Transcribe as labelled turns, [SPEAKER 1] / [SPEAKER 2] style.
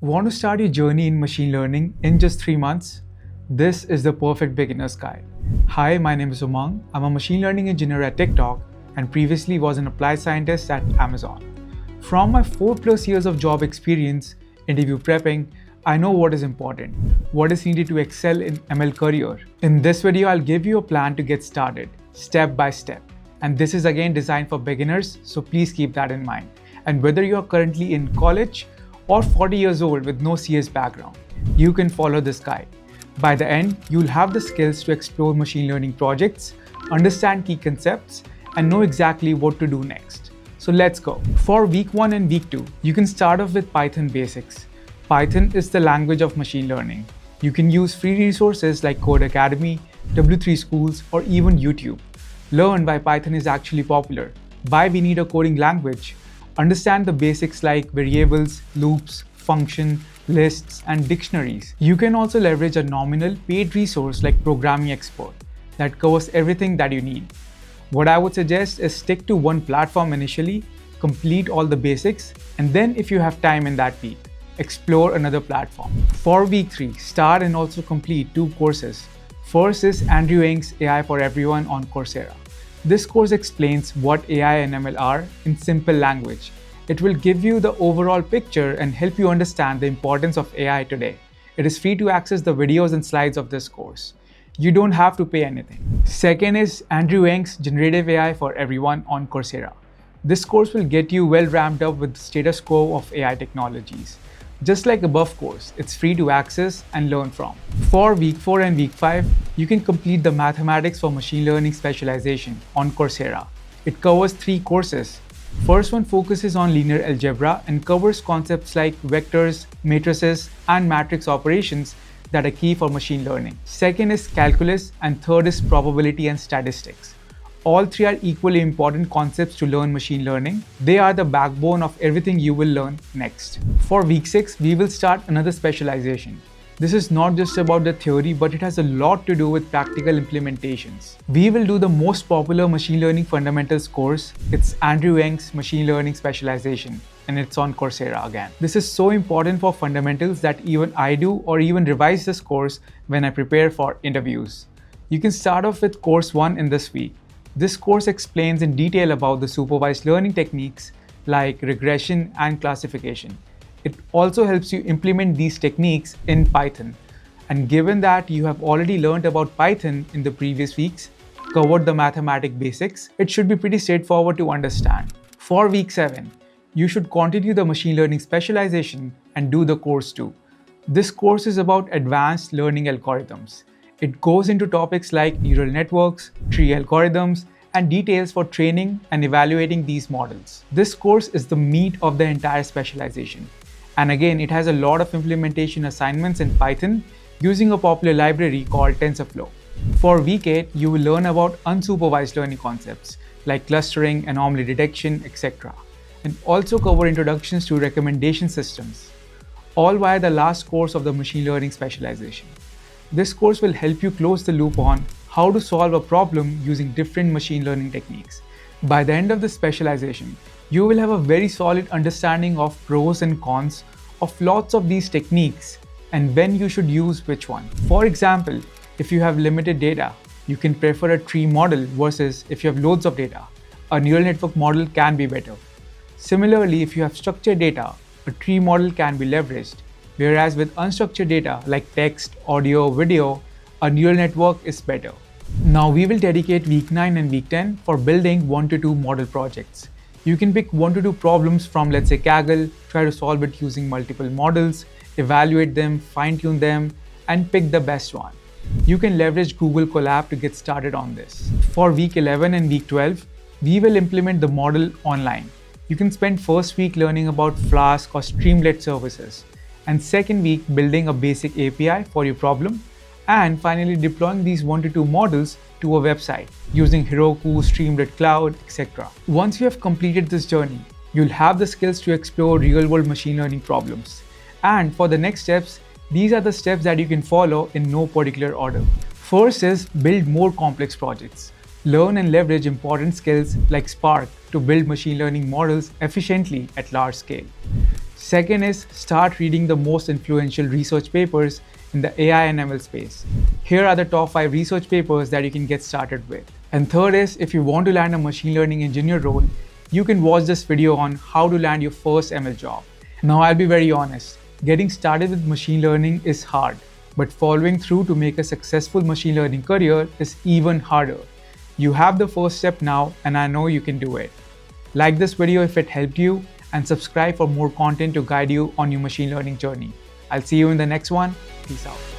[SPEAKER 1] Want to start your journey in machine learning in just 3 months? This is the perfect beginner's guide. Hi, my name is Umang. I'm a machine learning engineer at TikTok and previously was an applied scientist at Amazon. From my 4+ years of job experience, interview prepping, I know what is important, what is needed to excel in ML career. In this video, I'll give you a plan to get started, step by step. And this is again designed for beginners, so please keep that in mind. And whether you are currently in college or 40 years old with no CS background, you can follow this guide. By the end, you'll have the skills to explore machine learning projects, understand key concepts, and know exactly what to do next. So let's go. For week 1 and week 2, you can start off with Python basics. Python is the language of machine learning. You can use free resources like Code Academy, W3 Schools, or even YouTube. Learn why Python is actually popular, why we need a coding language, understand the basics like variables, loops, function, lists, and dictionaries. You can also leverage a nominal paid resource like Programming Expert that covers everything that you need. What I would suggest is stick to one platform initially, complete all the basics, and then if you have time in that week, explore another platform. For week 3, start and also complete 2 courses. First is Andrew Ng's AI for Everyone on Coursera. This course explains what AI and ML are in simple language. It will give you the overall picture and help you understand the importance of AI today. It is free to access the videos and slides of this course. You don't have to pay anything. Second is Andrew Ng's Generative AI for Everyone on Coursera. This course will get you well ramped up with the status quo of AI technologies. Just like above course, it's free to access and learn from. For week 4 and week 5, you can complete the Mathematics for Machine Learning Specialization on Coursera. It covers 3 courses. First one focuses on linear algebra and covers concepts like vectors, matrices, and matrix operations that are key for machine learning. Second is calculus, and third is probability and statistics. All 3 are equally important concepts to learn machine learning. They are the backbone of everything you will learn next. For week 6, we will start another specialization. This is not just about the theory, but it has a lot to do with practical implementations. We will do the most popular machine learning fundamentals course. It's Andrew Ng's Machine Learning Specialization, and it's on Coursera again. This is so important for fundamentals that even I do or even revise this course when I prepare for interviews. You can start off with course 1 in this week. This course explains in detail about the supervised learning techniques like regression and classification. It also helps you implement these techniques in Python. And given that you have already learned about Python in the previous weeks, covered the mathematics basics, it should be pretty straightforward to understand. For week 7, you should continue the machine learning specialization and do the course 2. This course is about advanced learning algorithms. It goes into topics like neural networks, tree algorithms, and details for training and evaluating these models. This course is the meat of the entire specialization. And again, it has a lot of implementation assignments in Python using a popular library called TensorFlow. For week 8, you will learn about unsupervised learning concepts like clustering, anomaly detection, etc. And also cover introductions to recommendation systems, all via the last course of the machine learning specialization. This course will help you close the loop on how to solve a problem using different machine learning techniques. By the end of the specialization, you will have a very solid understanding of pros and cons of lots of these techniques and when you should use which one. For example, if you have limited data, you can prefer a tree model versus if you have loads of data. A neural network model can be better. Similarly, if you have structured data, a tree model can be leveraged. Whereas with unstructured data like text, audio, video, a neural network is better. Now we will dedicate week 9 and week 10 for building 1 to 2 model projects. You can pick 1 to 2 problems from, let's say, Kaggle, try to solve it using multiple models, evaluate them, fine-tune them, and pick the best one. You can leverage Google Colab to get started on this. For week 11 and week 12, we will implement the model online. You can spend first week learning about Flask or Streamlit services, and second week building a basic API for your problem, and finally deploying these 1 to 2 models to a website using Heroku, Streamlit Cloud, etc. Once you have completed this journey, you'll have the skills to explore real-world machine learning problems. And for the next steps, these are the steps that you can follow in no particular order. First is build more complex projects. Learn and leverage important skills like Spark to build machine learning models efficiently at large scale. Second is start reading the most influential research papers in the AI and ML space. Here are the top 5 research papers that you can get started with. And third is, if you want to land a machine learning engineer role, you can watch this video on how to land your first ML job. Now I'll be very honest, getting started with machine learning is hard, but following through to make a successful machine learning career is even harder. You have the first step now, and I know you can do it. Like this video if it helped you, and subscribe for more content to guide you on your machine learning journey. I'll see you in the next one. Peace out.